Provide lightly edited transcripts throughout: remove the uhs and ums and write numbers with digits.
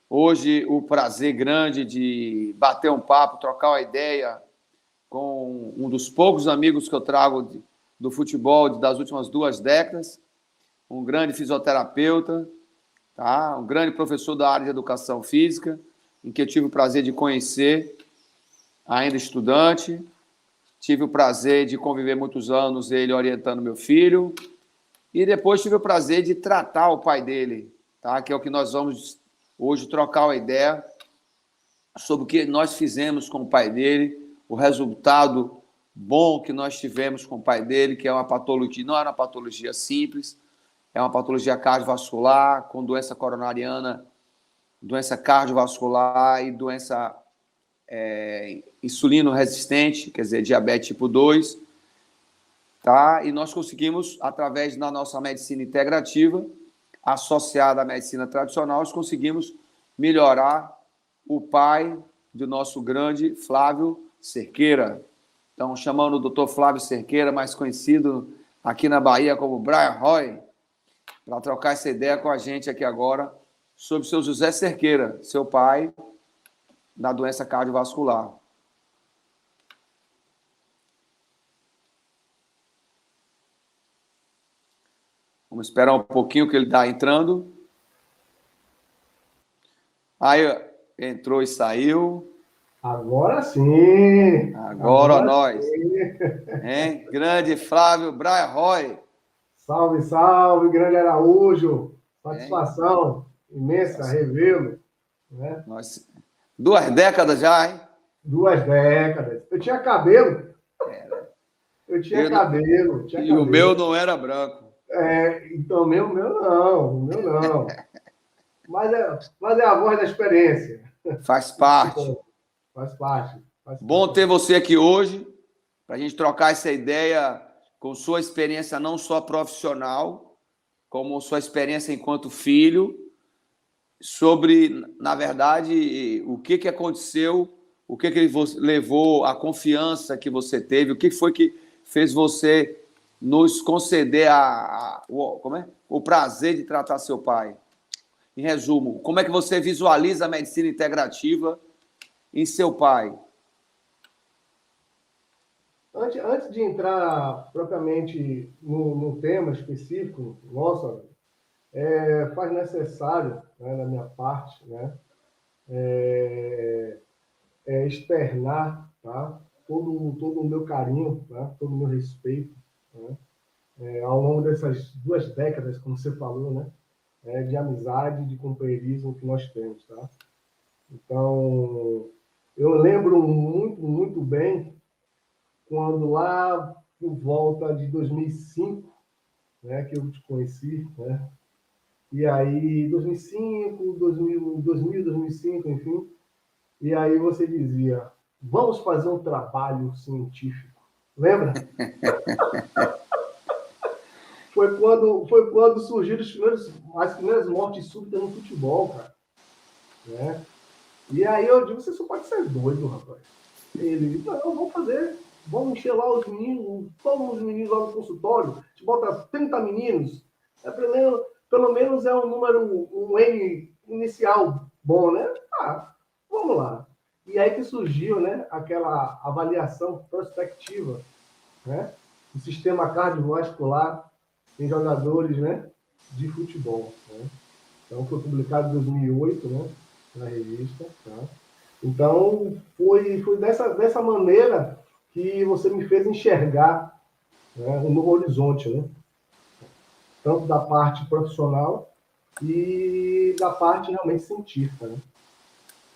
Hoje, o prazer grande de bater um papo, trocar uma ideia com um dos poucos amigos que eu trago do futebol das últimas 2 décadas, um grande fisioterapeuta, tá? Um grande professor da área de educação física, em que eu tive o prazer de conhecer, ainda estudante, tive o prazer de conviver muitos anos ele orientando meu filho, e depois tive o prazer de tratar o pai dele, tá? Que é o que nós vamos hoje trocar uma ideia sobre o que nós fizemos com o pai dele, o resultado bom que nós tivemos com o pai dele, que é uma patologia, não era uma patologia simples, é uma patologia cardiovascular, com doença coronariana, doença cardiovascular e doença insulino resistente, quer dizer, diabetes tipo 2, tá? E nós conseguimos, através da nossa medicina integrativa, associada à medicina tradicional, nós conseguimos melhorar o pai do nosso grande Flávio Cerqueira. Então, chamando o doutor Flávio Cerqueira, mais conhecido aqui na Bahia como Brian Roy, para trocar essa ideia com a gente aqui agora sobre o seu José Cerqueira, seu pai, da doença cardiovascular. Vamos esperar um pouquinho que ele está entrando. Aí, entrou e saiu. Agora sim! Agora nós. Hein? Grande Flávio Brian Roy. Salve, salve, grande Araújo! Satisfação imensa revê-lo. Né? 2 décadas já, hein? 2 décadas. Eu tinha cabelo. Eu tinha cabelo. E o meu não era branco. Então, o meu não. Mas é a voz da experiência. Faz parte. Faz parte. Bom ter você aqui hoje, para a gente trocar essa ideia com sua experiência não só profissional, como sua experiência enquanto filho, sobre, na verdade, o que aconteceu, o que levou à confiança que você teve, o que foi que fez você nos conceder o prazer de tratar seu pai. Em resumo, como é que você visualiza a medicina integrativa em seu pai? Antes de entrar propriamente no tema específico, nossa, faz necessário, né, da minha parte, né, externar, tá, todo o meu carinho, tá, todo o meu respeito, né, ao longo dessas 2 décadas, como você falou, né, de amizade, de companheirismo que nós temos. Tá? Então, eu lembro muito bem quando lá por volta de 2005, né, que eu te conheci, né? E aí 2005, 2005, enfim, e aí você dizia: vamos fazer um trabalho científico. Lembra? Foi quando surgiram as primeiras mortes súbitas no futebol, cara. Né? E aí eu digo: você só pode ser doido, rapaz. Ele: não, vamos fazer. Vamos encher lá os meninos, todos os meninos lá no consultório, a gente bota 30 meninos, pelo menos é um número, um N inicial bom, né? Vamos lá. E aí que surgiu, né, aquela avaliação prospectiva, né, do sistema cardiovascular em jogadores, né, de futebol. Né? Então, foi publicado em 2008, né, na revista. Tá? Então, foi dessa maneira que você me fez enxergar, né, um novo horizonte, né? Tanto da parte profissional e da parte realmente científica. Né?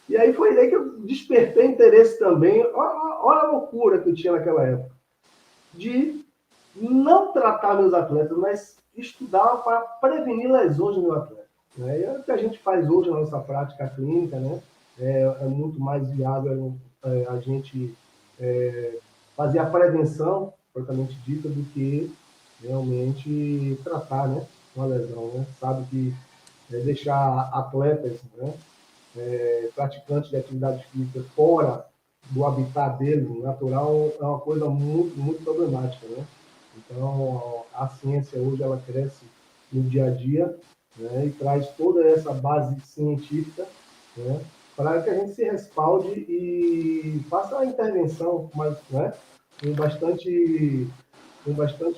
E aí foi daí que eu despertei interesse também, olha a loucura que eu tinha naquela época, de não tratar meus atletas, mas estudar para prevenir lesões no meu atleta. Né? E é o que a gente faz hoje na nossa prática clínica, né? É muito mais viável a gente fazer a prevenção, propriamente dita, do que realmente tratar, né, uma lesão. Né? Sabe que deixar atletas, né, praticantes de atividade física fora do habitat deles, natural, é uma coisa muito problemática. Né? Então, a ciência hoje ela cresce no dia a dia, né, e traz toda essa base científica né, para que a gente se respalde e faça a intervenção, mas, né, com bastante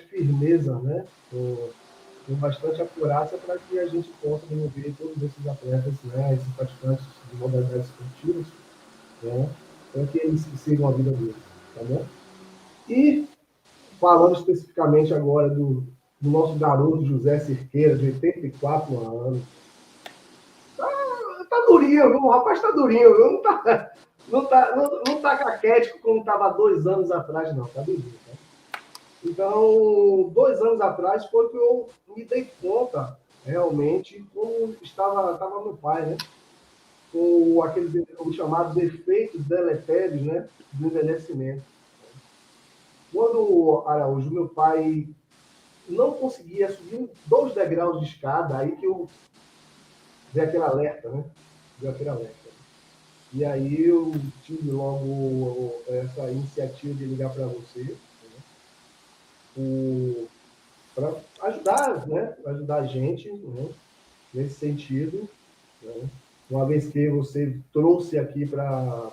firmeza, né, com bastante acurácia para que a gente possa desenvolver todos esses atletas, né, esses praticantes de modalidades esportivas, né, para que eles sigam a vida deles, tá bom? E falando especificamente agora do nosso garoto José Cerqueira, de 84 anos, tá durinho, viu? O rapaz tá durinho, viu? Não tá caquético como estava 2 anos atrás, não, tá durinho, tá? Então, 2 anos atrás foi que eu me dei conta, realmente, como estava meu pai, né? Com aqueles os chamados efeitos deletérios, né? Do envelhecimento. Quando, Araújo, meu pai não conseguia subir 2 degraus de escada, aí que eu dei aquele alerta, né? Deu aquele alerta. E aí eu tive logo essa iniciativa de ligar para você, né? Para ajudar, né? Ajudar a gente, né? Nesse sentido, né? Uma vez que você trouxe aqui para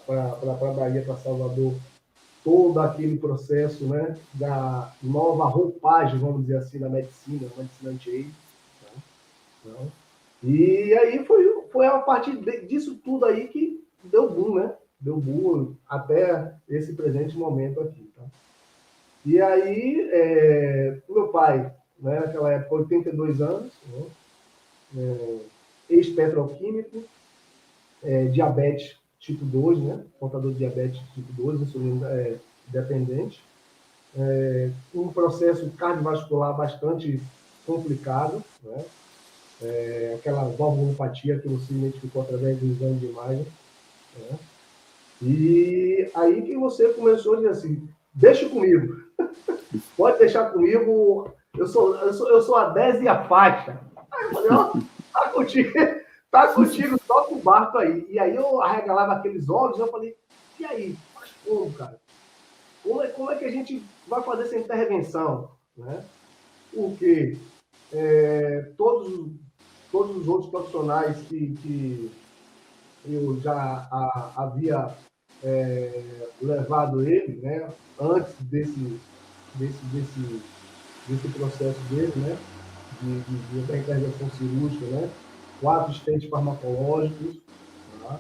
a Bahia, para Salvador, todo aquele processo, né, da nova roupagem, vamos dizer assim, da medicina anti-age. Tá? Então, e aí foi a partir disso tudo aí que deu boom, né? Deu boom até esse presente momento aqui. Tá? E aí, meu pai, né, naquela época, 82 anos, né, ex-petroquímico, diabetes tipo 2, né? Portador de diabetes tipo 2, insulina dependente, um processo cardiovascular bastante complicado, né? Aquela valvulopatia que você identificou através do exame de imagem, né? E aí que você começou a dizer assim, deixa comigo, pode deixar comigo, eu sou a 10 e a faixa. Aí eu falei, ó, tá contigo, toca o barco aí. E aí eu arregalava aqueles olhos, eu falei, e aí, mas como, cara? Como é que a gente vai fazer essa intervenção? Né? Porque todos os outros profissionais que eu já havia levado ele, né, antes desse processo dele, né, da intervenção cirúrgica, né, 4 estentes farmacológicos, tá?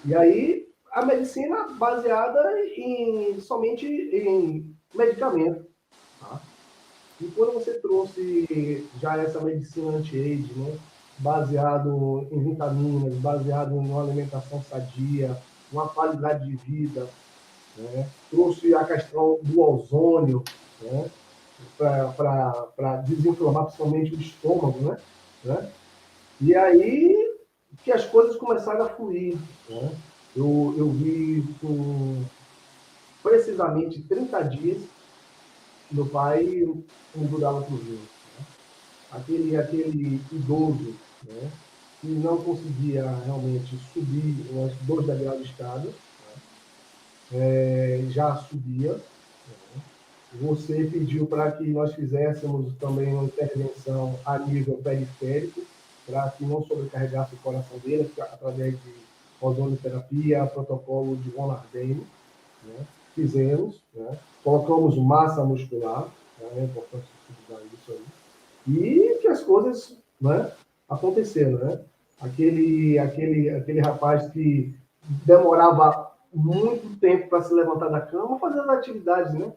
E aí a medicina baseada somente em medicamento. Tá? E quando você trouxe já essa medicina anti-age, né, baseado em vitaminas, baseado em uma alimentação sadia, uma qualidade de vida, né, trouxe a questão do ozônio, né, para desinflamar principalmente o estômago, né? E aí que as coisas começaram a fluir. Né? Eu vi com precisamente 30 dias, meu pai mudava para o Rio. Né? Aquele idoso, né, que não conseguia realmente subir umas 2 degraus de escada, né, já subia. Né? Você pediu para que nós fizéssemos também uma intervenção a nível periférico, para que não sobrecarregasse o coração dele, através de ozonioterapia, protocolo de Von Ardenne, né? Fizemos, né? Colocamos massa muscular, né? É importante estudar isso aí, e que as coisas, né, aconteceram, né? Aquele rapaz que demorava muito tempo para se levantar da cama, fazendo atividades, né,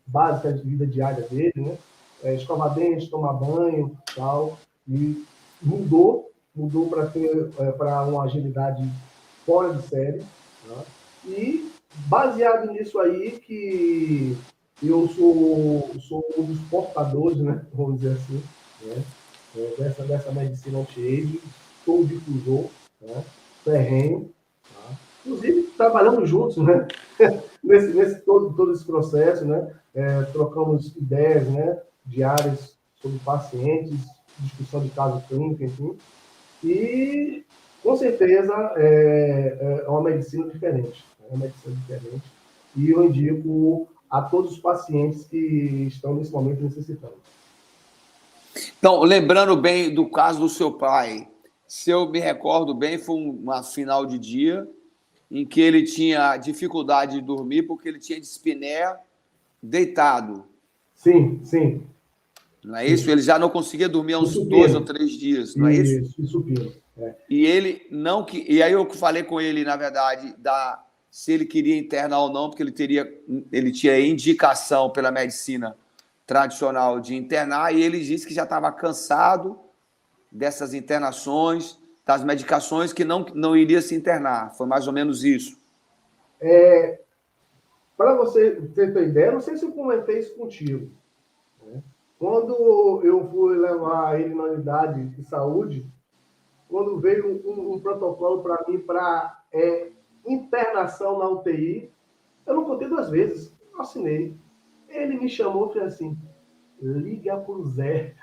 básicas de vida diária dele, né? Escovar dentes, tomar banho, tal, e mudou para uma agilidade fora de série, né? E baseado nisso aí que eu sou um dos portadores, né, vamos dizer assim, né, dessa medicina anti-age, sou o difusor, né, ferrenho, tá? Inclusive trabalhamos juntos, né, nesse todo esse processo, né, trocamos ideias, né, diárias sobre pacientes, discussão de caso clínico, enfim, e com certeza é uma medicina diferente, e eu indico a todos os pacientes que estão nesse momento necessitando. Então, lembrando bem do caso do seu pai, se eu me recordo bem, foi uma final de dia em que ele tinha dificuldade de dormir porque ele tinha dispneia deitado. Sim, sim. Não é isso? Ele já não conseguia dormir há uns 2 ou 3 dias, não é isso? Isso, supino. É. E ele não que. E aí eu falei com ele, na verdade, se ele queria internar ou não, porque ele tinha indicação pela medicina tradicional de internar, e ele disse que já estava cansado dessas internações, das medicações, que não iria se internar. Foi mais ou menos isso. Para você ter uma ideia, não sei se eu comentei isso contigo. Né? Quando eu fui levar ele na unidade de saúde, quando veio um protocolo para mim para internação na UTI, eu não contei 2 vezes, eu assinei. Ele me chamou e fez assim, liga pro Zé.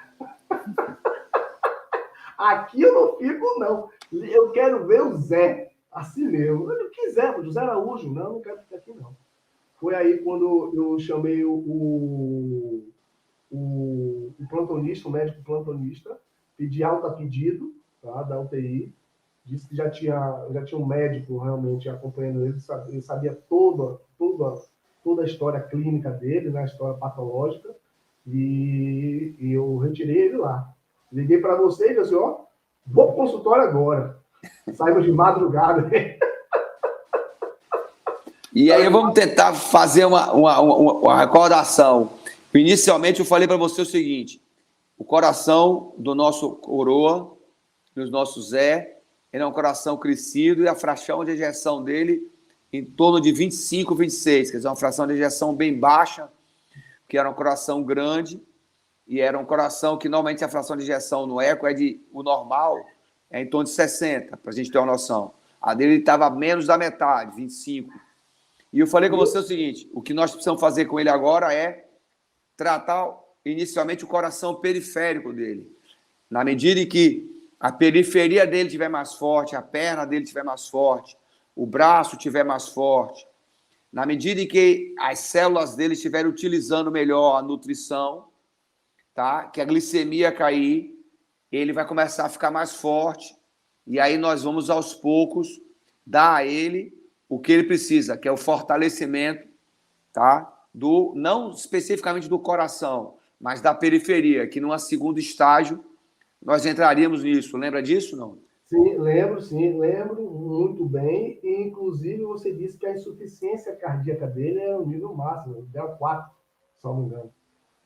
Aqui eu não fico, não. Eu quero ver o Zé. Assim mesmo. Eu não quiser, o José Araújo. Não quero ficar aqui, não. Foi aí quando eu chamei o plantonista, o médico plantonista, pedi alta a pedido, tá, da UTI. Disse que já tinha um médico realmente acompanhando ele, ele sabia toda a história clínica dele, né, a história patológica, e eu retirei ele lá. Liguei para você e disse, ó, vou para o consultório agora. Saímos de madrugada. E aí vamos tentar fazer uma recordação. Inicialmente eu falei para você o seguinte, o coração do nosso coroa, do nosso Zé, ele é um coração crescido e a fração de ejeção dele em torno de 25, 26, quer dizer, uma fração de ejeção bem baixa, que era um coração grande, e era um coração que normalmente a fração de ejeção no eco o normal é em torno de 60, para a gente ter uma noção. A dele estava menos da metade, 25. E eu falei com você o seguinte, o que nós precisamos fazer com ele agora é tratar inicialmente o coração periférico dele. Na medida em que a periferia dele estiver mais forte, a perna dele estiver mais forte, o braço estiver mais forte, na medida em que as células dele estiverem utilizando melhor a nutrição, tá? Que a glicemia cair, ele vai começar a ficar mais forte, e aí nós vamos aos poucos dar a ele o que ele precisa, que é o fortalecimento, tá? Não especificamente do coração, mas da periferia, que num segundo estágio nós entraríamos nisso. Lembra disso, não? Sim, lembro muito bem. E, inclusive, você disse que a insuficiência cardíaca dele é o nível máximo, DEL 4, se não me engano.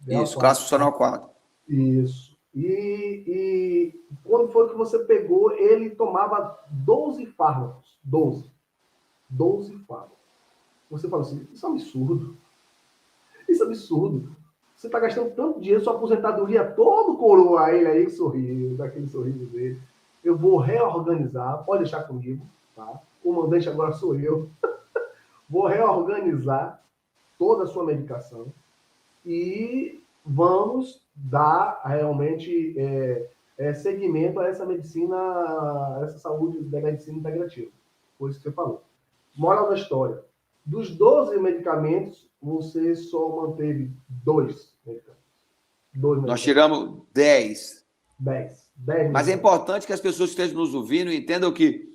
Isso, classe funcional 4. Isso. E quando foi que você pegou, ele tomava 12 fármacos. 12 fármacos. Você falou assim, isso é um absurdo. Isso é absurdo. Você está gastando tanto dinheiro, sua aposentadoria todo coroa ele aí, sorriu, daquele sorriso dele. Eu vou reorganizar, pode deixar comigo, tá? O mandante agora sou eu. Vou reorganizar toda a sua medicação e vamos dar realmente seguimento a essa medicina, a essa saúde da medicina integrativa. Foi isso que você falou. Moral da história. Dos 12 medicamentos, você só manteve 2 medicamentos. Nós tiramos 10. 10 Mas é importante que as pessoas que estejam nos ouvindo entendam que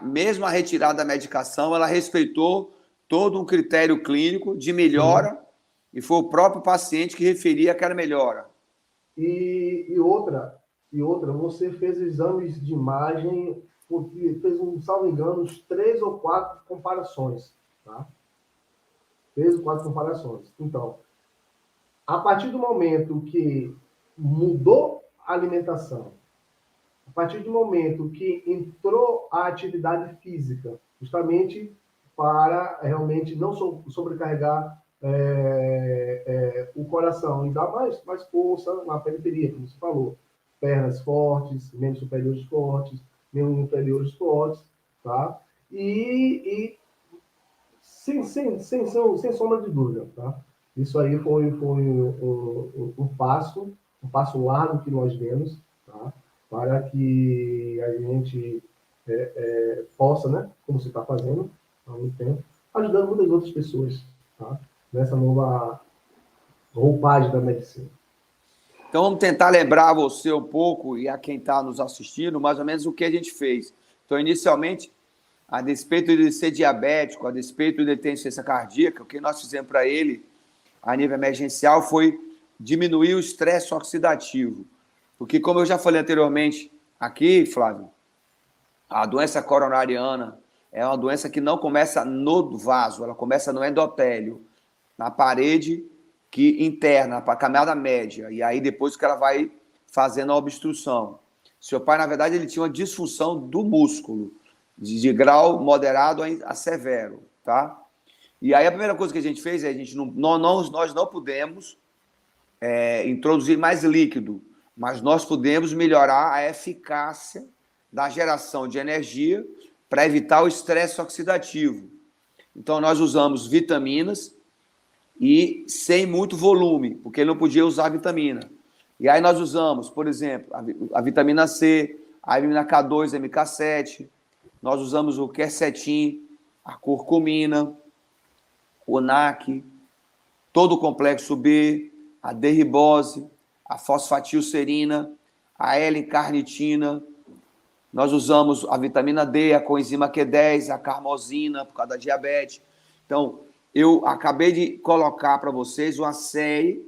mesmo a retirada da medicação, ela respeitou todo um critério clínico de melhora, e foi o próprio paciente que referia aquela melhora. E outra, você fez exames de imagem, porque fez, salvo engano, uns 3 ou 4 comparações, tá? 3 ou 4 comparações. Então, a partir do momento que mudou a alimentação, a partir do momento que entrou a atividade física, justamente para realmente não sobrecarregar o coração e dar mais força na periferia, como você falou. Pernas fortes, membros superiores fortes, membros inferiores fortes, tá? E sem sombra de dúvida, tá? Isso aí foi um passo largo que nós demos, tá? Para que a gente possa, né, como você está fazendo há muito tempo, ajudando muitas outras pessoas, tá? Nessa nova roupagem da medicina. Então, vamos tentar lembrar você um pouco e a quem está nos assistindo, mais ou menos o que a gente fez. Então, inicialmente, a despeito de ser diabético, a despeito de ter insuficiência cardíaca, o que nós fizemos para ele, a nível emergencial, foi diminuir o estresse oxidativo. Porque, como eu já falei anteriormente aqui, Flávio, a doença coronariana é uma doença que não começa no vaso, ela começa no endotélio, na parede que interna, para a camada média, e aí depois que ela vai fazendo a obstrução. Seu pai, na verdade, ele tinha uma disfunção do músculo, de grau moderado a severo, tá? E aí a primeira coisa que a gente fez é, nós não pudemos introduzir mais líquido, mas nós podemos melhorar a eficácia da geração de energia para evitar o estresse oxidativo. Então, nós usamos vitaminas e sem muito volume, porque ele não podia usar vitamina. E aí nós usamos, por exemplo, a vitamina C, a vitamina K2, MK7, nós usamos o quercetim, a curcumina, o NAC, todo o complexo B, a D-ribose, a fosfatilcerina, a L-carnitina. Nós usamos a vitamina D, a coenzima Q10, a carmosina, por causa da diabetes. Então, eu acabei de colocar para vocês uma série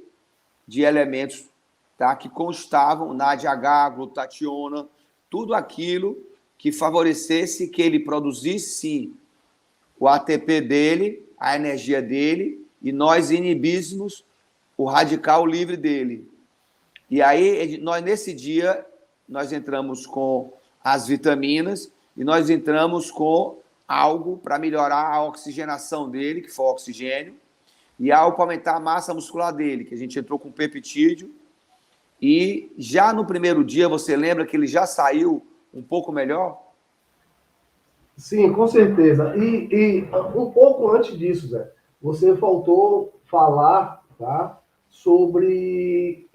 de elementos, tá, que constavam na ADH, glutationa, tudo aquilo que favorecesse que ele produzisse, sim, o ATP dele, a energia dele, e nós inibíssemos o radical livre dele. E aí, nesse dia, nós entramos com as vitaminas e nós entramos com algo para melhorar a oxigenação dele, que foi o oxigênio, e algo para aumentar a massa muscular dele, que a gente entrou com peptídeo. E já no primeiro dia, você lembra que ele já saiu um pouco melhor? Sim, com certeza. E um pouco antes disso, Zé, você faltou falar, tá, sobre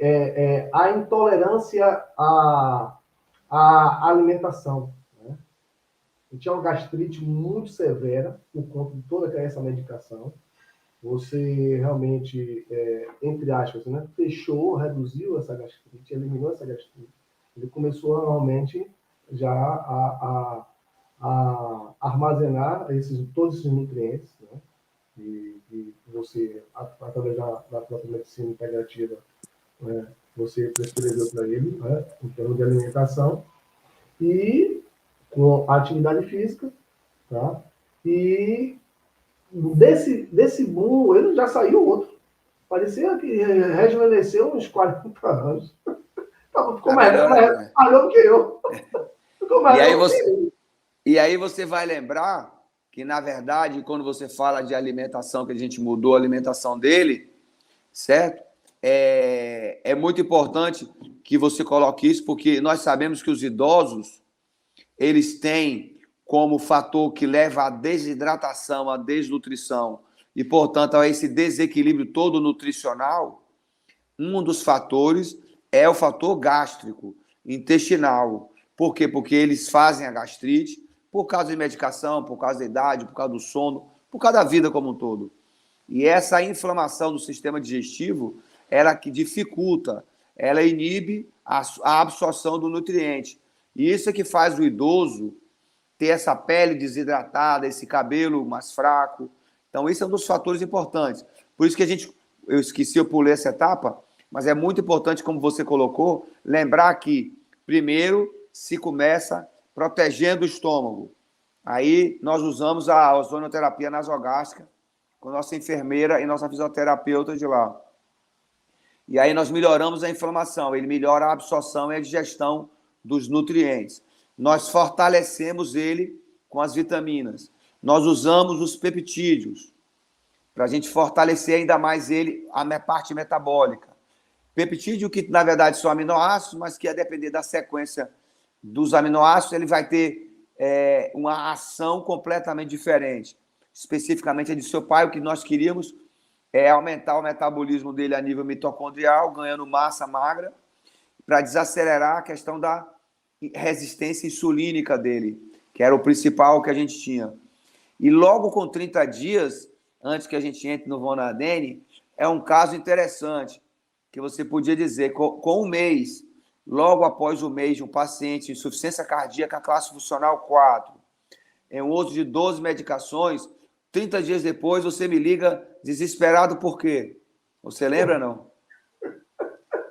a intolerância à alimentação. Né? Eu tinha uma gastrite muito severa por conta de toda essa medicação. Você realmente, entre aspas, né, fechou, reduziu essa gastrite, eliminou essa gastrite. Ele começou realmente já a armazenar todos esses nutrientes, né? E você, através da própria medicina integrativa, né, você prescreveu para ele, né, em termos de alimentação, e com a atividade física, tá? E desse boom, ele já saiu outro. Parecia que rejuvenesceu uns 40 anos. Ficou mais do que eu. Ficou mais do que eu. E aí você vai lembrar que, na verdade, quando você fala de alimentação, que a gente mudou a alimentação dele, certo? É muito importante que você coloque isso, porque nós sabemos que os idosos, eles têm como fator que leva à desidratação, à desnutrição, e, portanto, a esse desequilíbrio todo nutricional, um dos fatores é o fator gástrico, intestinal. Por quê? Porque eles fazem a gastrite, por causa de medicação, por causa da idade, por causa do sono, por causa da vida como um todo. E essa inflamação do sistema digestivo, ela que dificulta, ela inibe a absorção do nutriente. E isso é que faz o idoso ter essa pele desidratada, esse cabelo mais fraco. Então, isso é um dos fatores importantes. Por isso que eu esqueci, eu pulei essa etapa, mas é muito importante, como você colocou, lembrar que, primeiro, se começa protegendo o estômago. Aí nós usamos a ozonoterapia nasogástrica com nossa enfermeira e nossa fisioterapeuta de lá. E aí nós melhoramos a inflamação, ele melhora a absorção e a digestão dos nutrientes. Nós fortalecemos ele com as vitaminas. Nós usamos os peptídeos para a gente fortalecer ainda mais ele, a parte metabólica. Peptídeo que, na verdade, são aminoácidos, mas que, a depender da sequência dos aminoácidos, ele vai ter uma ação completamente diferente. Especificamente a de seu pai, o que nós queríamos é aumentar o metabolismo dele a nível mitocondrial, ganhando massa magra, para desacelerar a questão da resistência insulínica dele, que era o principal que a gente tinha. E logo com 30 dias, antes que a gente entre no Vonadene, é um caso interessante. que você podia dizer, com um mês, logo após o mês de um paciente de insuficiência cardíaca, classe funcional 4, em um uso de 12 medicações, 30 dias depois você me liga desesperado por quê? Você lembra, não?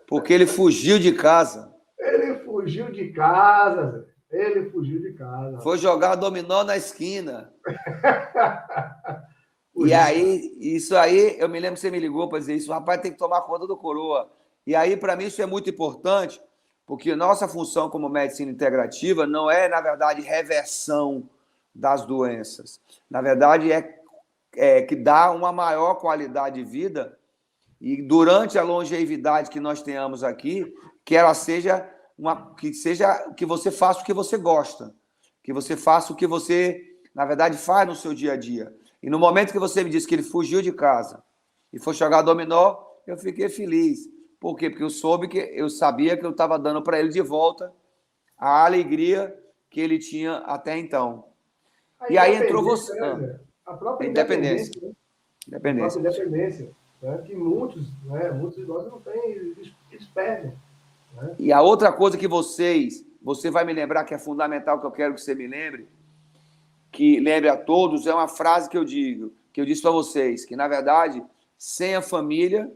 Porque ele fugiu de casa. Ele fugiu de casa, Zé. Ele fugiu de casa. Foi jogar dominó na esquina. E aí, isso aí, eu me lembro que você me ligou para dizer isso, o rapaz tem que tomar conta do coroa. E aí, para mim, isso é muito importante, porque nossa função como medicina integrativa não é, na verdade, reversão das doenças. Na verdade, é que dá uma maior qualidade de vida e durante a longevidade que nós tenhamos aqui, que ela seja que você faça o que você gosta, que você faça o que você, na verdade, faz no seu dia a dia. E no momento que você me disse que ele fugiu de casa e foi jogar dominó, eu fiquei feliz. Por quê? Porque eu sabia que eu estava dando para ele de volta a alegria que ele tinha até então. E aí entrou você. Né, a própria independência. Né? Independência. A própria independência. Né? Que muitos idosos não têm, eles perdem. Né? E a outra coisa que você vai me lembrar que é fundamental, que eu quero que você me lembre, que lembre a todos, é uma frase que eu disse para vocês, que, na verdade, sem a família,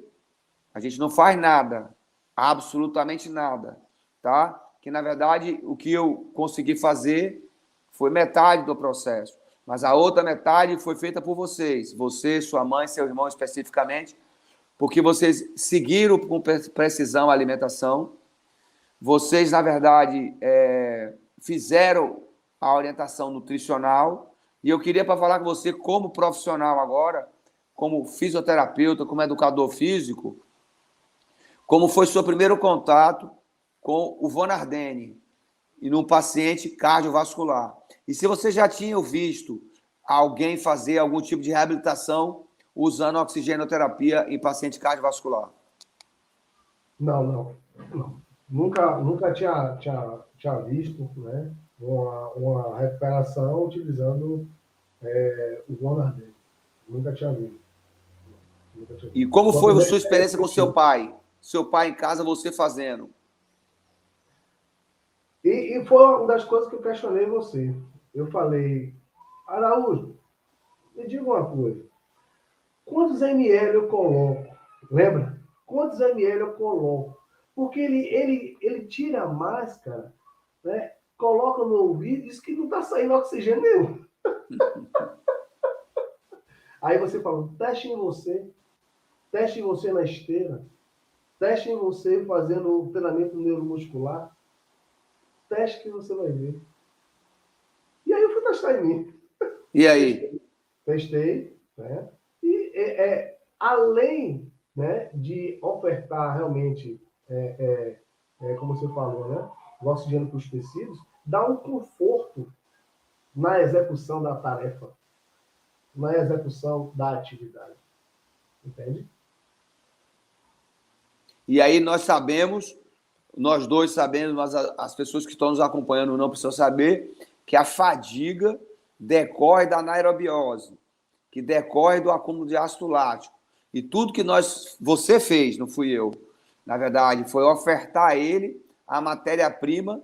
a gente não faz nada, absolutamente nada, tá? Que, na verdade, o que eu consegui fazer foi metade do processo, mas a outra metade foi feita por vocês, você, sua mãe, seu irmão especificamente, porque vocês seguiram com precisão a alimentação, vocês, na verdade, fizeram a orientação nutricional, e eu queria para falar com você como profissional agora, como fisioterapeuta, como educador físico, como foi seu primeiro contato com o Von Ardenne e num paciente cardiovascular. E se você já tinha visto alguém fazer algum tipo de reabilitação usando oxigenoterapia em paciente cardiovascular? Não. Nunca tinha visto, né, uma recuperação utilizando o Von Ardenne. Nunca tinha visto. E como foi a sua experiência com seu pai? Seu pai em casa, você fazendo? E foi uma das coisas que eu questionei você. Eu falei, Araújo, me diga uma coisa. Quantos ml eu coloco? Lembra? Quantos ml eu coloco? Porque ele tira a máscara, né? Coloca no ouvido e diz que não está saindo oxigênio nenhum. Aí você fala, teste em você na esteira, teste em você fazendo o treinamento neuromuscular, teste que você vai ver. E aí eu fui testar em mim. E aí? Testei, né? E além, né, de ofertar realmente, como você falou, né, o oxigênio para os tecidos, dá um conforto na execução da tarefa, na execução da atividade. Entende? E aí nós sabemos, nós dois sabemos, mas as pessoas que estão nos acompanhando não precisam saber, que a fadiga decorre da anaerobiose, que decorre do acúmulo de ácido lático. E tudo que você fez, não fui eu, na verdade, foi ofertar a ele a matéria-prima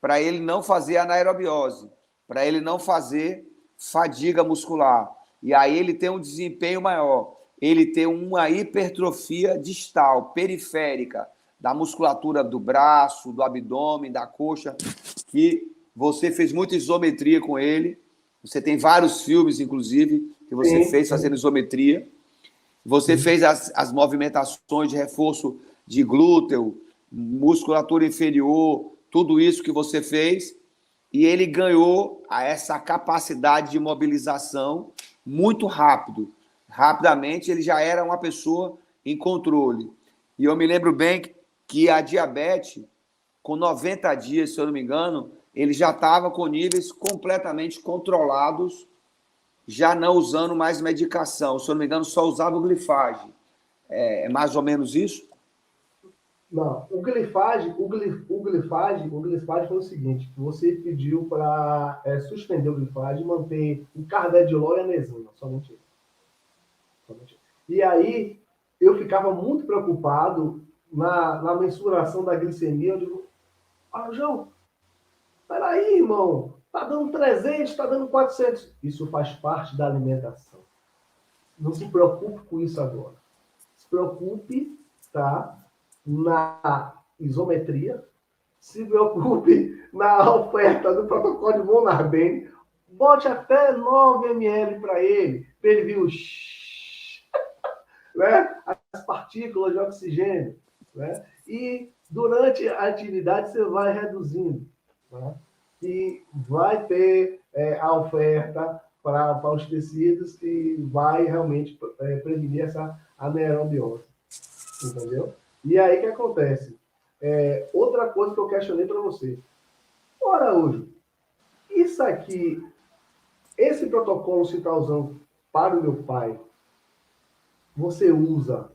para ele não fazer anaerobiose, para ele não fazer fadiga muscular. E aí ele tem um desempenho maior. Ele tem uma hipertrofia distal, periférica, da musculatura do braço, do abdômen, da coxa, que você fez muita isometria com ele. Você tem vários filmes, inclusive, que você fez fazendo isometria. Você fez as movimentações de reforço de glúteo, musculatura inferior, tudo isso que você fez, e ele ganhou essa capacidade de mobilização muito rápido. Rapidamente, ele já era uma pessoa em controle. E eu me lembro bem que a diabetes, com 90 dias, se eu não me engano, ele já estava com níveis completamente controlados, já não usando mais medicação. Se eu não me engano, só usava o glifage. É mais ou menos isso? Não, o glifage foi o seguinte, você pediu para suspender o glifage e manter o carvedilol e a mesina, somente isso. E aí, eu ficava muito preocupado na mensuração da glicemia, eu digo, João, peraí, irmão, tá dando 300, tá dando 400. Isso faz parte da alimentação. Não se preocupe com isso agora. Se preocupe, tá, na isometria, se preocupe na oferta do protocolo de von Arben, bote até 9 ml para ele vir o né, as partículas de oxigênio, né, e durante a atividade você vai reduzindo, né, e vai ter a oferta para os tecidos que vai realmente prevenir essa anaerobiose, entendeu? E aí o que acontece? Outra coisa que eu questionei para você. Ora, hoje, isso aqui, esse protocolo que você está usando para o meu pai, você usa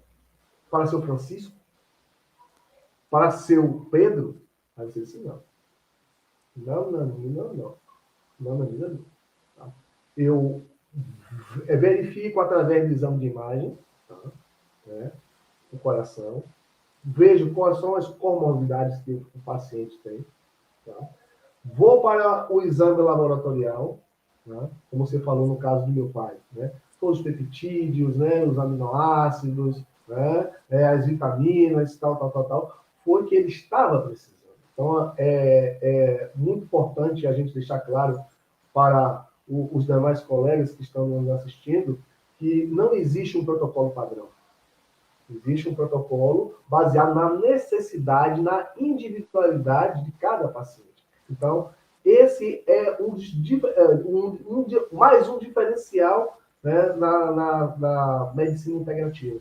para seu Francisco? Para seu Pedro? Aí você disse, não. Não, não. Não. Tá? Eu verifico através do exame de imagem, tá? Né? O coração, vejo quais são as comorbidades que o paciente tem, tá? Vou para o exame laboratorial, né? Como você falou no caso do meu pai, né? Todos os peptídeos, né? Os aminoácidos, né? As vitaminas, tal, foi que ele estava precisando. Então, é muito importante a gente deixar claro para os demais colegas que estão nos assistindo que não existe um protocolo padrão. Existe um protocolo baseado na necessidade, na individualidade de cada paciente. Então, esse é mais um diferencial, né, na medicina integrativa.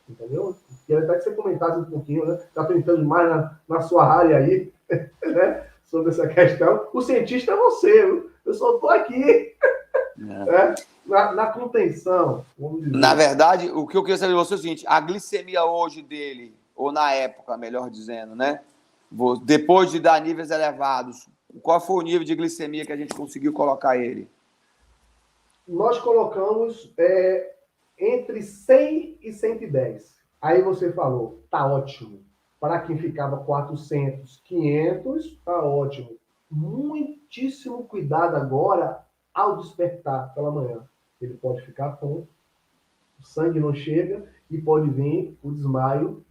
Entendeu? Queria até que você comentasse um pouquinho, né? Está tentando mais na sua área aí, né? Sobre essa questão. O cientista é você, viu? Eu só estou aqui. Né? Na contenção, vamos dizer. Na verdade, o que eu queria saber de você é o seguinte: a glicemia hoje dele, ou na época, melhor dizendo, né? Depois de dar níveis elevados, qual foi o nível de glicemia que a gente conseguiu colocar ele? Nós colocamos entre 100 e 110. Aí você falou, tá ótimo. Para quem ficava 400, 500, tá ótimo. Muitíssimo cuidado agora ao despertar pela manhã. Ele pode ficar tonto, o sangue não chega e pode vir o desmaio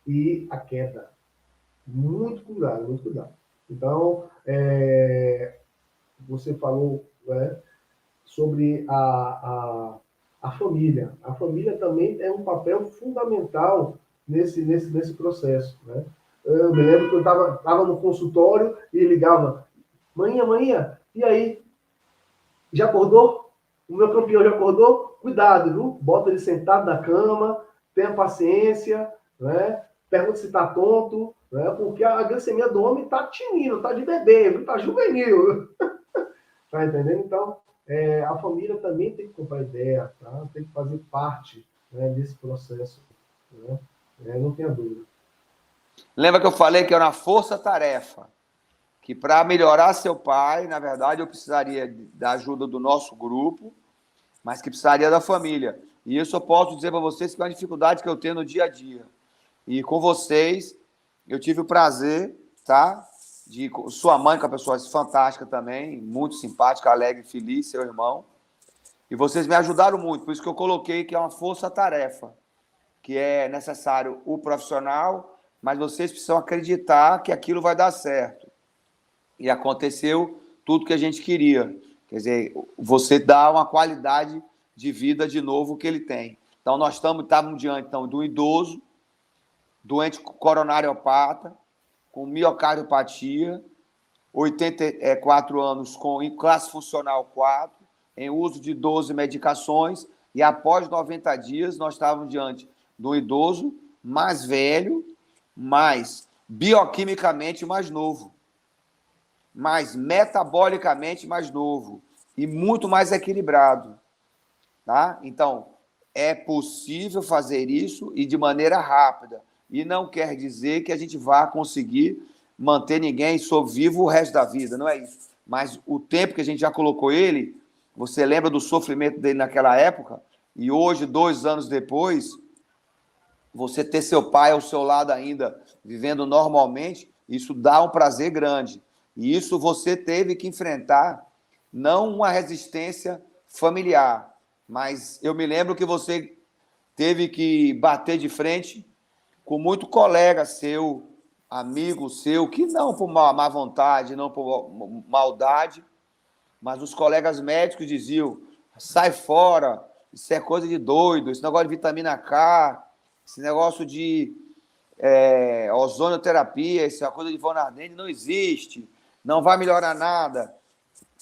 e a queda. Muito cuidado, muito cuidado. Então, você falou, né, sobre a família. A família também tem um papel fundamental nesse processo, né? Eu me lembro que eu estava no consultório e ligava, manhã, e aí? Já acordou? O meu campeão já acordou? Cuidado, viu? Bota ele sentado na cama, tenha paciência, né? Pergunta se está tonto, né? Porque a glicemia do homem está tinindo, está de bebê, está juvenil. Tá entendendo? Então, a família também tem que comprar ideia, tá? Tem que fazer parte, né, desse processo, né? Não tenha dúvida. Lembra que eu falei que era uma força-tarefa? Que para melhorar seu pai, na verdade, eu precisaria da ajuda do nosso grupo, mas que precisaria da família. E isso eu posso dizer para vocês que é uma dificuldade que eu tenho no dia a dia. E com vocês, eu tive o prazer, tá? De sua mãe, que é uma pessoa fantástica também, muito simpática, alegre, feliz, seu irmão. E vocês me ajudaram muito, por isso que eu coloquei que é uma força-tarefa, que é necessário o profissional, mas vocês precisam acreditar que aquilo vai dar certo. E aconteceu tudo que a gente queria. Quer dizer, você dá uma qualidade de vida de novo que ele tem. Então, nós estávamos diante de um idoso, doente coronariopata, com miocardiopatia, 84 anos, com classe funcional 4, em uso de 12 medicações, e após 90 dias, nós estávamos diante de um idoso mais velho, mais bioquimicamente mais novo, mais metabolicamente mais novo e muito mais equilibrado. Tá? Então, é possível fazer isso e de maneira rápida. E não quer dizer que a gente vá conseguir manter ninguém vivo o resto da vida, não é isso. Mas o tempo que a gente já colocou ele, você lembra do sofrimento dele naquela época? E hoje, 2 anos depois, você ter seu pai ao seu lado ainda, vivendo normalmente, isso dá um prazer grande. E isso você teve que enfrentar, não uma resistência familiar, mas eu me lembro que você teve que bater de frente com muito colega seu, amigo seu, que não por má vontade, não por maldade, mas os colegas médicos diziam, sai fora, isso é coisa de doido, esse negócio de vitamina K, esse negócio de ozonioterapia, essa coisa de Von Ardenne não existe, não vai melhorar nada.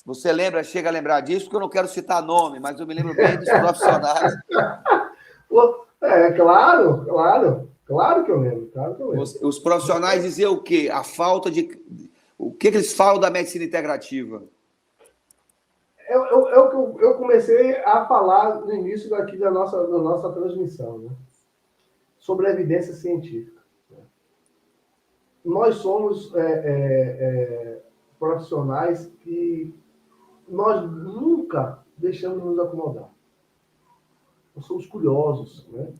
Você lembra, chega a lembrar disso, porque eu não quero citar nome, mas eu me lembro bem dos profissionais. Claro que eu lembro, claro que eu lembro. Os profissionais diziam o quê? A falta de... O que eles falam da medicina integrativa? Eu comecei a falar no início daqui da nossa transmissão, né? Sobre a evidência científica. Né? Nós somos profissionais que nós nunca deixamos nos acomodar. Nós somos curiosos, né?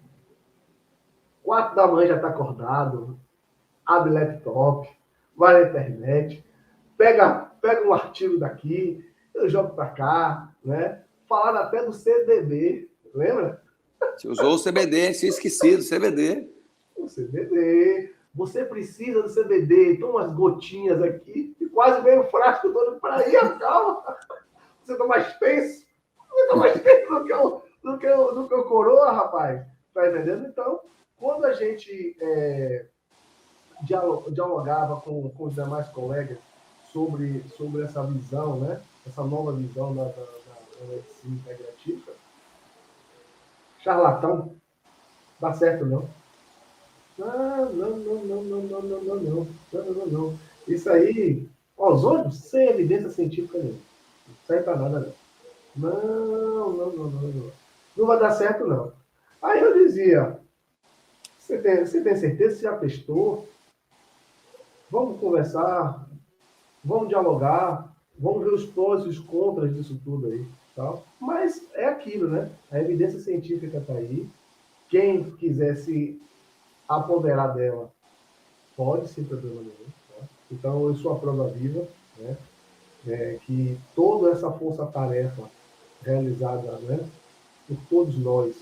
4 da manhã já está acordado, abre laptop, vai na internet, pega um artigo daqui, eu jogo para cá, né? Falaram até do CBD, lembra? Você usou o CBD, tinha esquecido o CBD. O CBD. Você precisa do CBD, toma umas gotinhas aqui e quase vem um frasco todo para aí, calma. Você está mais tenso? Você está mais tenso do que o coroa, rapaz. Tá entendendo? Então, quando a gente dialogava com os demais colegas sobre essa visão, né? Essa nova visão da medicina integrativa, charlatão, dá certo não. Não. Isso aí, ozônio, sem evidência científica nenhuma. Não serve para nada, não. Não. Não vai dar certo, não. Aí eu dizia, você tem certeza? Você já testou? Vamos conversar, vamos dialogar, vamos ver os prós e os contras disso tudo aí. Tá? Mas é aquilo, né? A evidência científica está aí. Quem quiser se apoderar dela pode, sem problema nenhum. Tá? Então, eu sou a prova viva, né? Que toda essa força-tarefa realizada, né, por todos nós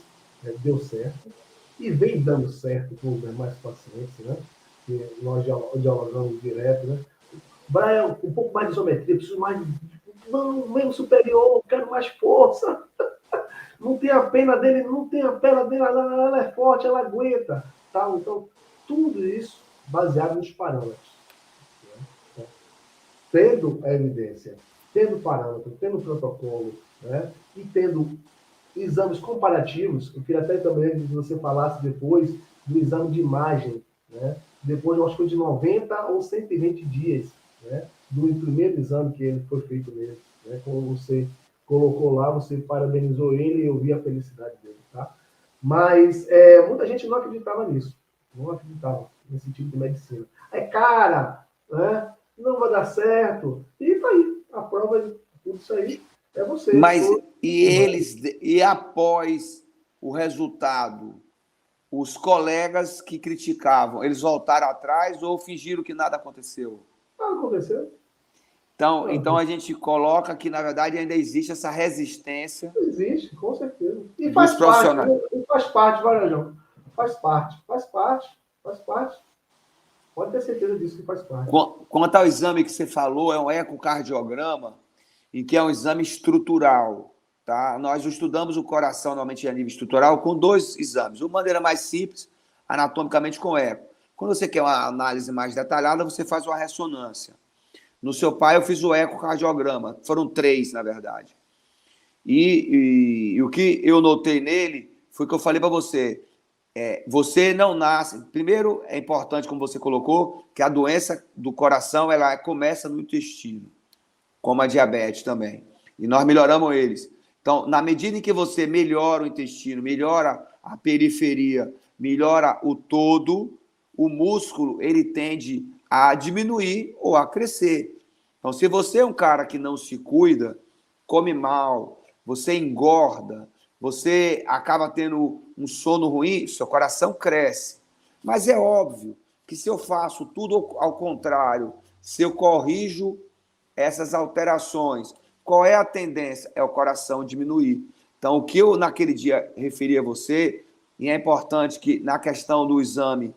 deu certo e vem dando certo com os demais pacientes, né? Que nós dialogamos direto, né? Brian, um pouco mais de isometria, preciso mais não, menos superior, quero mais força. Não tem a pena dele, ela é forte, ela aguenta. Tá? Então, tudo isso baseado nos parâmetros. Né? Tendo a evidência, tendo parâmetro, tendo protocolo, né? E tendo exames comparativos, eu queria até também que você falasse depois do exame de imagem, né? Depois, eu acho que foi de 90 ou 120 dias, né? Do primeiro exame que ele foi feito nele. Né? Como você colocou lá, você parabenizou ele e eu vi a felicidade dele. Tá? Mas muita gente não acreditava nisso. Não acreditava nesse tipo de medicina. Cara, né? Não vai dar certo. E tá aí. A prova de tudo isso aí é você. Mas e após o resultado, os colegas que criticavam, eles voltaram atrás ou fingiram que nada aconteceu? Nada aconteceu. Então a gente coloca que, na verdade, ainda existe essa resistência. Existe, com certeza. E faz parte, Varejão. Faz parte. Pode ter certeza disso que faz parte. Quanto ao exame que você falou, é um ecocardiograma, em que é um exame estrutural. Tá? Nós estudamos o coração, normalmente, a nível estrutural, com 2 exames. Uma maneira mais simples, anatomicamente, com eco. Quando você quer uma análise mais detalhada, você faz uma ressonância. No seu pai, eu fiz o ecocardiograma. Foram 3, na verdade. E o que eu notei nele foi que eu falei para você. Você não nasce... Primeiro, é importante, como você colocou, que a doença do coração ela começa no intestino, como a diabetes também. E nós melhoramos eles. Então, na medida em que você melhora o intestino, melhora a periferia, melhora o todo, o músculo ele tende a diminuir ou a crescer. Então, se você é um cara que não se cuida, come mal, você engorda, você acaba tendo um sono ruim, seu coração cresce. Mas é óbvio que se eu faço tudo ao contrário, se eu corrijo essas alterações, qual é a tendência? É o coração diminuir. Então, o que eu naquele dia referi a você, e é importante que na questão do exame,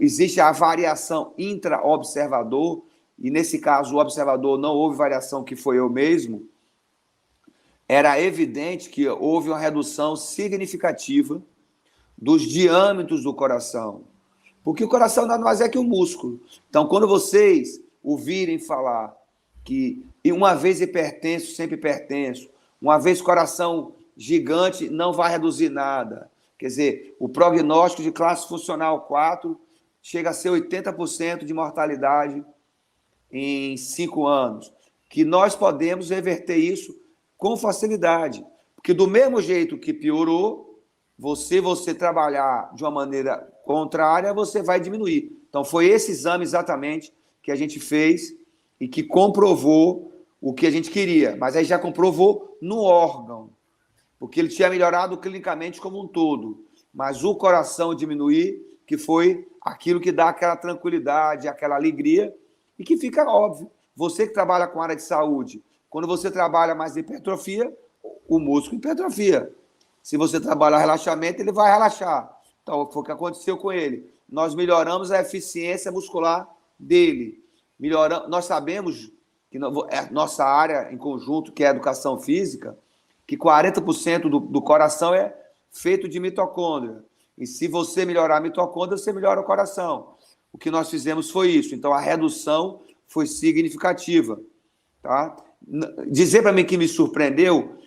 existe a variação intra-observador, e nesse caso o observador não houve variação, que foi eu mesmo, era evidente que houve uma redução significativa dos diâmetros do coração. Porque o coração nada mais é que um músculo. Então, quando vocês ouvirem falar que uma vez hipertenso, sempre hipertenso, uma vez coração gigante, não vai reduzir nada. Quer dizer, o prognóstico de classe funcional 4 chega a ser 80% de mortalidade em 5 anos. Que nós podemos reverter isso com facilidade. Porque do mesmo jeito que piorou, você trabalhar de uma maneira contrária, você vai diminuir. Então, foi esse exame exatamente que a gente fez e que comprovou o que a gente queria. Mas aí já comprovou no órgão, porque ele tinha melhorado clinicamente como um todo. Mas o coração diminuir, que foi aquilo que dá aquela tranquilidade, aquela alegria, e que fica óbvio. Você que trabalha com área de saúde, quando você trabalha mais hipertrofia, o músculo hipertrofia. Se você trabalhar relaxamento, ele vai relaxar. Então, foi o que aconteceu com ele. Nós melhoramos a eficiência muscular dele. Nós sabemos que nossa área em conjunto, que é a educação física, que 40% do coração é feito de mitocôndria. E se você melhorar a mitocôndria, você melhora o coração. O que nós fizemos foi isso. Então, a redução foi significativa. Tá? Dizer para mim que me surpreendeu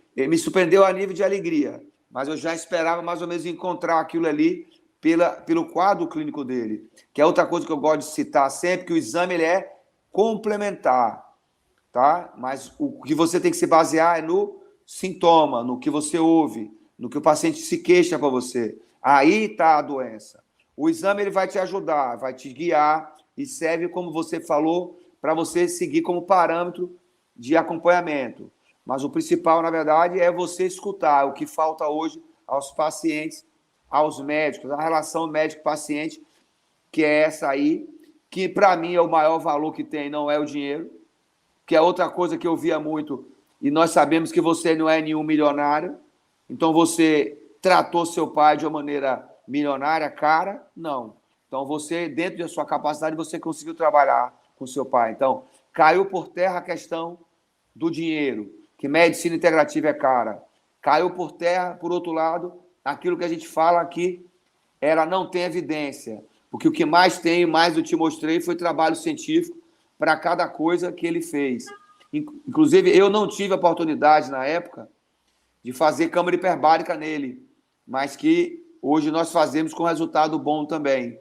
a nível de alegria, mas eu já esperava mais ou menos encontrar aquilo ali pelo quadro clínico dele, que é outra coisa que eu gosto de citar sempre, que o exame ele é complementar, tá? Mas o que você tem que se basear é no sintoma, no que você ouve, no que o paciente se queixa para você. Aí está a doença. O exame ele vai te ajudar, vai te guiar e serve, como você falou, para você seguir como parâmetro de acompanhamento. Mas o principal, na verdade, é você escutar o que falta hoje aos pacientes, aos médicos, a relação médico-paciente, que é essa aí, que para mim é o maior valor que tem, não é o dinheiro, que é outra coisa que eu via muito, e nós sabemos que você não é nenhum milionário, então você tratou seu pai de uma maneira milionária, cara? Não. Então você, dentro da sua capacidade, você conseguiu trabalhar com seu pai. Então, caiu por terra a questão do dinheiro, que medicina integrativa é cara. Caiu por terra, por outro lado, aquilo que a gente fala aqui, ela não tem evidência, porque o que mais tem, mais eu te mostrei, foi trabalho científico para cada coisa que ele fez. Inclusive, eu não tive a oportunidade, na época, de fazer câmara hiperbárica nele, mas que hoje nós fazemos com resultado bom também.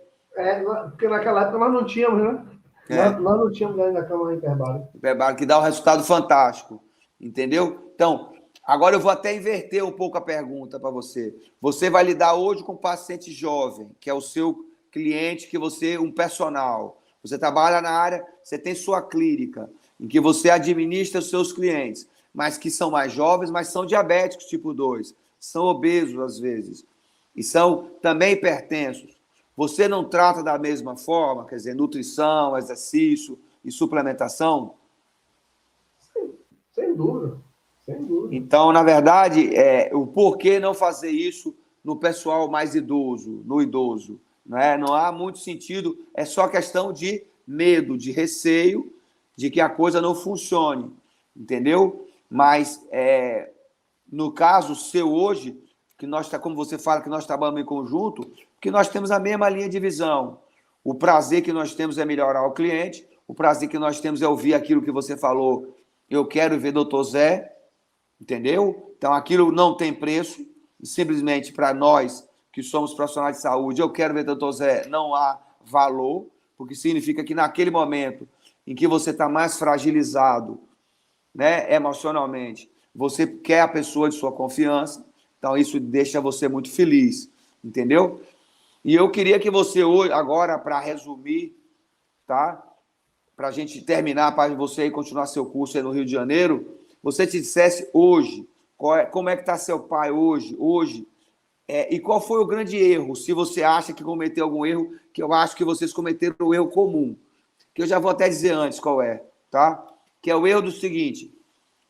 Porque naquela época nós não tínhamos, né? Nós não tínhamos ainda a câmara hiperbárica. Hiperbárica, que dá um resultado fantástico, entendeu? Então, agora eu vou até inverter um pouco a pergunta para você. Você vai lidar hoje com um paciente jovem, que é o seu cliente, que você, um personal. Você trabalha na área, você tem sua clínica, em que você administra os seus clientes, mas que são mais jovens, mas são diabéticos tipo 2, são obesos às vezes, e são também hipertensos. Você não trata da mesma forma, quer dizer, nutrição, exercício e suplementação? Sim, sem dúvida. Sem dúvida. Então, na verdade, o porquê não fazer isso no pessoal mais idoso, no idoso? Não há muito sentido, é só questão de medo, de receio, de que a coisa não funcione, entendeu? Mas, no caso seu hoje, que nós, como você fala, que nós trabalhamos em conjunto, que nós temos a mesma linha de visão. O prazer que nós temos é melhorar o cliente, o prazer que nós temos é ouvir aquilo que você falou, eu quero ver doutor Zé, entendeu? Então, aquilo não tem preço, e simplesmente para nós, que somos profissionais de saúde, eu quero ver doutor Zé, não há valor, porque significa que naquele momento em que você está mais fragilizado, né, emocionalmente, você quer a pessoa de sua confiança, então isso deixa você muito feliz, entendeu? E eu queria que você hoje, agora, para resumir, tá? Para a gente terminar, para você continuar seu curso aí no Rio de Janeiro, você te dissesse hoje, Como é que está seu pai hoje? E qual foi o grande erro? Se você acha que cometeu algum erro, que eu acho que vocês cometeram o erro comum, que eu já vou até dizer antes qual é, tá? Que é o erro do seguinte: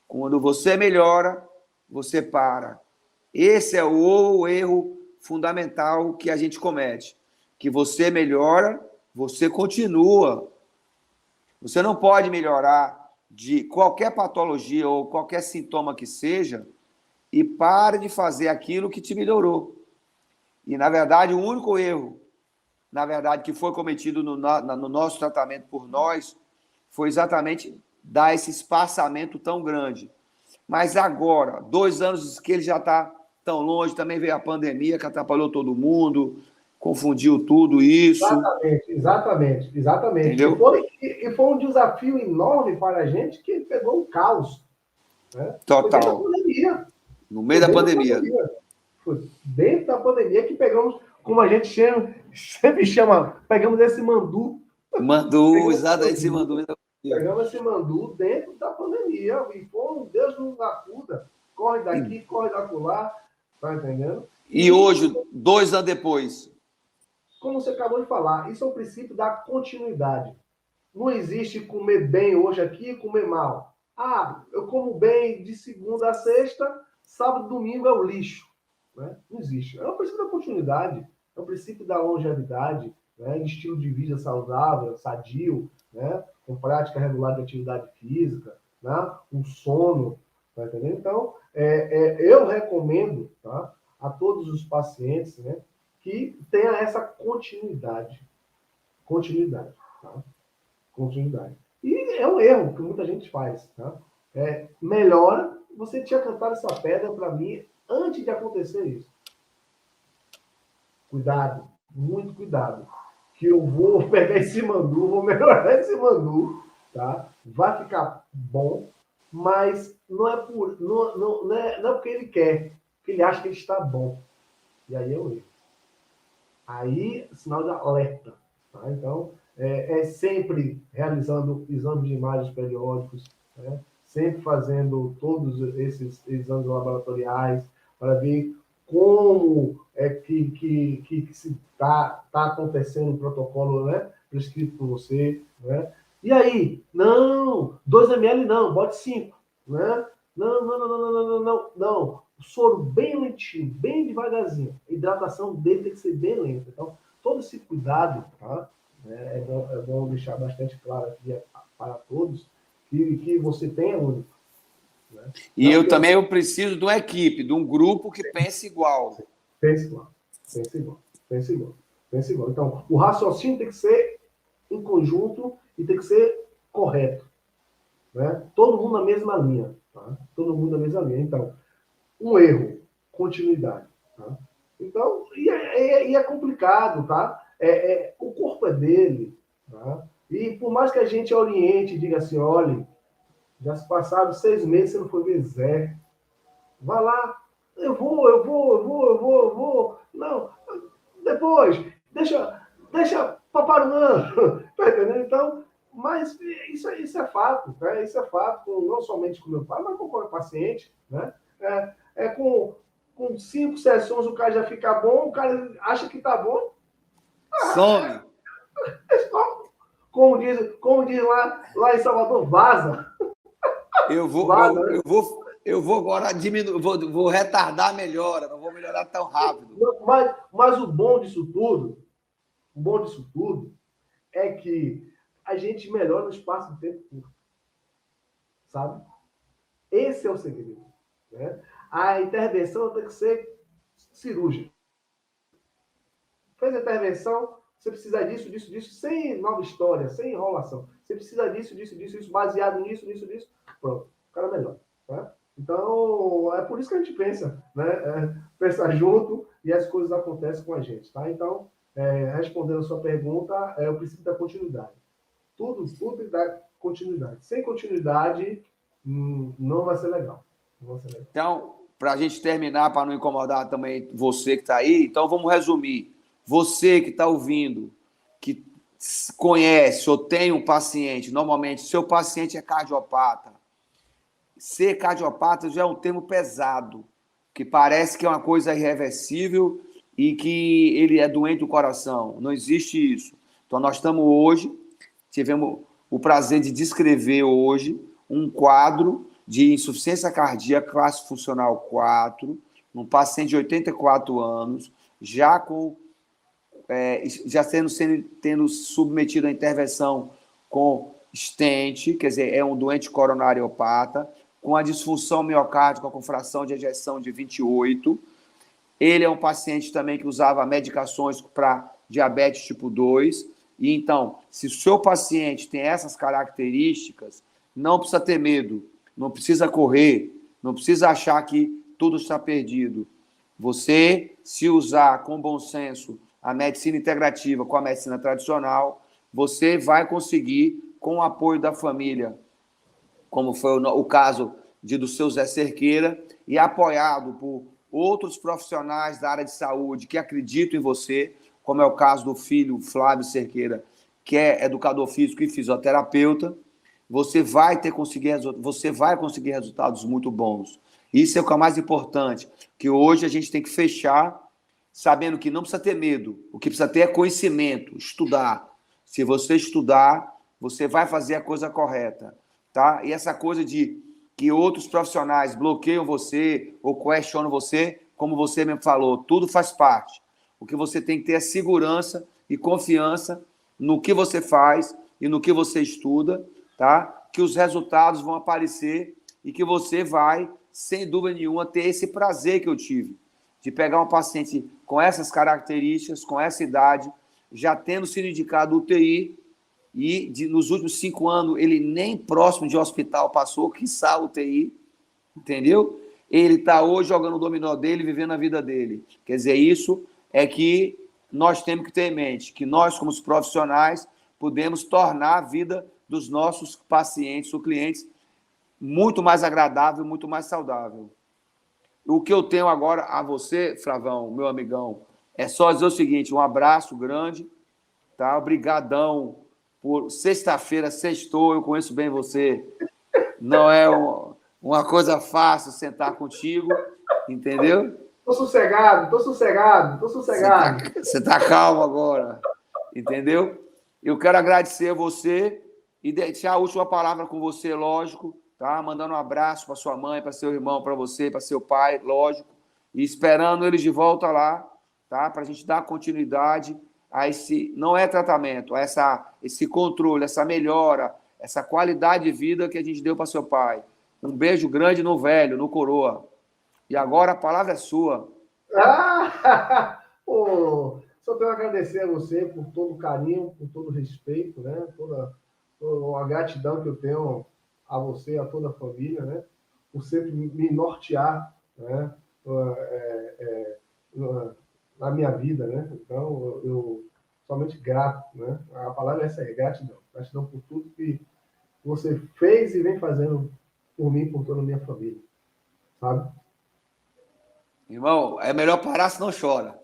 quando você melhora, você para. Esse é o erro fundamental que a gente comete. Que você melhora, você continua. Você não pode melhorar de qualquer patologia ou qualquer sintoma que seja e pare de fazer aquilo que te melhorou. E, na verdade, o único erro, que foi cometido no nosso tratamento por nós, foi exatamente dar esse espaçamento tão grande. Mas agora, 2 anos que ele já está tão longe, também veio a pandemia que atrapalhou todo mundo, confundiu tudo isso. Exatamente. Entendeu? E foi um desafio enorme para a gente que pegou o caos. Né? Total. No meio da pandemia. Foi dentro da pandemia que pegamos, como a gente sempre chama, pegamos esse mandu. Exatamente, esse mandu. Pegamos esse mandu dentro da pandemia. E foi Deus nos acuda. Corre daqui, corre da lá. Tá entendendo? E hoje, 2 anos depois. Como você acabou de falar, isso é o princípio da continuidade. Não existe comer bem hoje aqui e comer mal. Eu como bem de segunda a sexta, sábado e domingo é o lixo. Né? Não existe. É o princípio da continuidade, é o princípio da longevidade, né? Estilo de vida saudável, sadio, né? Com prática regular de atividade física, né? Um sono. Tá entendendo? Então, eu recomendo, tá, a todos os pacientes, né, que tenha essa continuidade. Tá? Continuidade. E é um erro que muita gente faz. Tá? Melhora, você tinha cantado essa pedra para mim antes de acontecer isso. Cuidado, muito cuidado. Que eu vou pegar esse mandu, vou melhorar esse mandu, tá? Vai ficar bom, mas não é porque ele quer, porque ele acha que ele está bom. E aí é o erro. Aí, sinal de alerta. Tá? Então, sempre realizando exames de imagens periódicos, né? Sempre fazendo todos esses exames laboratoriais para ver como é que se está acontecendo o protocolo, né, prescrito por você. Né? E aí? Não, 2 ml não, bote 5. Né? Não. O soro bem lentinho, bem devagarzinho. A hidratação dele tem que ser bem lenta. Então, todo esse cuidado, tá? É bom deixar bastante claro aqui para todos que você tenha único. Né? E eu preciso de uma equipe, de um grupo que pense igual. Pense igual. Então, o raciocínio tem que ser em conjunto e tem que ser correto. Né? Todo mundo na mesma linha. Tá? Todo mundo na mesma linha. Então, um erro, continuidade. Tá? Então, é complicado, tá? O corpo é dele. Tá? E por mais que a gente oriente e diga assim, olha, já se passaram 6 meses, você não foi ver Zé. Vai lá, eu vou. Não, depois, deixa paparuã. Tá entendendo? Então, mas isso é fato, né? Isso é fato, não somente com o meu pai, mas com qualquer paciente, né? Com 5 sessões o cara já fica bom, o cara acha que tá bom. Some. Como diz lá em Salvador, vaza. Eu vou agora diminuir, vou retardar a melhora, não vou melhorar tão rápido. Mas o bom disso tudo é que a gente melhora no espaço de tempo curto. Sabe? Esse é o segredo. Né? A intervenção tem que ser cirúrgica. Fez a intervenção, você precisa disso, sem nova história, sem enrolação. Você precisa disso, baseado nisso. Pronto, o cara melhora. Tá? Então, é por isso que a gente pensa, né? Pensa junto e as coisas acontecem com a gente. Tá? Então, respondendo a sua pergunta, é o princípio da continuidade. Tudo dá continuidade. Sem continuidade, não vai ser legal. Então, para a gente terminar, para não incomodar também você que está aí, então vamos resumir. Você que está ouvindo, que conhece ou tem um paciente, normalmente seu paciente é cardiopata, ser cardiopata já é um termo pesado, que parece que é uma coisa irreversível e que ele é doente do coração. Não existe isso. Então, nós estamos hoje, tivemos o prazer de descrever hoje um quadro de insuficiência cardíaca classe funcional 4, num paciente de 84 anos, já tendo submetido à intervenção com stent, quer dizer, é um doente coronariopata, com a disfunção miocárdica com fração de ejeção de 28. Ele é um paciente também que usava medicações para diabetes tipo 2. E então, se o seu paciente tem essas características, não precisa ter medo, não precisa correr, não precisa achar que tudo está perdido. Você, se usar com bom senso a medicina integrativa com a medicina tradicional, você vai conseguir, com o apoio da família, como foi o caso do seu Zé Cerqueira, e apoiado por outros profissionais da área de saúde que acreditam em você, como é o caso do filho Flávio Cerqueira, que é educador físico e fisioterapeuta, você vai conseguir resultados muito bons. Isso é o que é mais importante, que hoje a gente tem que fechar sabendo que não precisa ter medo, o que precisa ter é conhecimento, estudar. Se você estudar, você vai fazer a coisa correta, tá? E essa coisa de que outros profissionais bloqueiam você ou questionam você, como você mesmo falou, tudo faz parte. O que você tem que ter é segurança e confiança no que você faz e no que você estuda, tá? Que os resultados vão aparecer e que você vai, sem dúvida nenhuma, ter esse prazer que eu tive, de pegar um paciente com essas características, com essa idade, já tendo sido indicado UTI, e nos últimos 5 anos ele nem próximo de hospital passou, quiçá UTI, entendeu? Ele está hoje jogando o dominó dele, vivendo a vida dele. Quer dizer, isso é que nós temos que ter em mente, que nós, como os profissionais, podemos tornar a vida dos nossos pacientes ou clientes muito mais agradável, muito mais saudável. O que eu tenho agora a você, Flavão, meu amigão, é só dizer o seguinte, um abraço grande, tá? Obrigadão por sexta-feira, sextou, eu conheço bem você. Não é uma coisa fácil sentar contigo, entendeu? Tô sossegado. Você tá calmo agora, entendeu? Eu quero agradecer a você e deixar a última palavra com você, lógico, tá? Mandando um abraço para sua mãe, para seu irmão, para você, para seu pai, lógico, e esperando eles de volta lá, tá? Para a gente dar continuidade a esse, não é tratamento, a esse controle, essa melhora, essa qualidade de vida que a gente deu para seu pai. Um beijo grande no velho, no coroa. E agora a palavra é sua. Pô, só tenho a agradecer a você por todo o carinho, por todo o respeito, né? Toda a gratidão que eu tenho a você, a toda a família, né? Por sempre me nortear, né? Na minha vida, né? Então, eu somente grato, né? A palavra é essa aí, gratidão. Gratidão por tudo que você fez e vem fazendo por mim, por toda a minha família, sabe? Irmão, é melhor parar se não chora.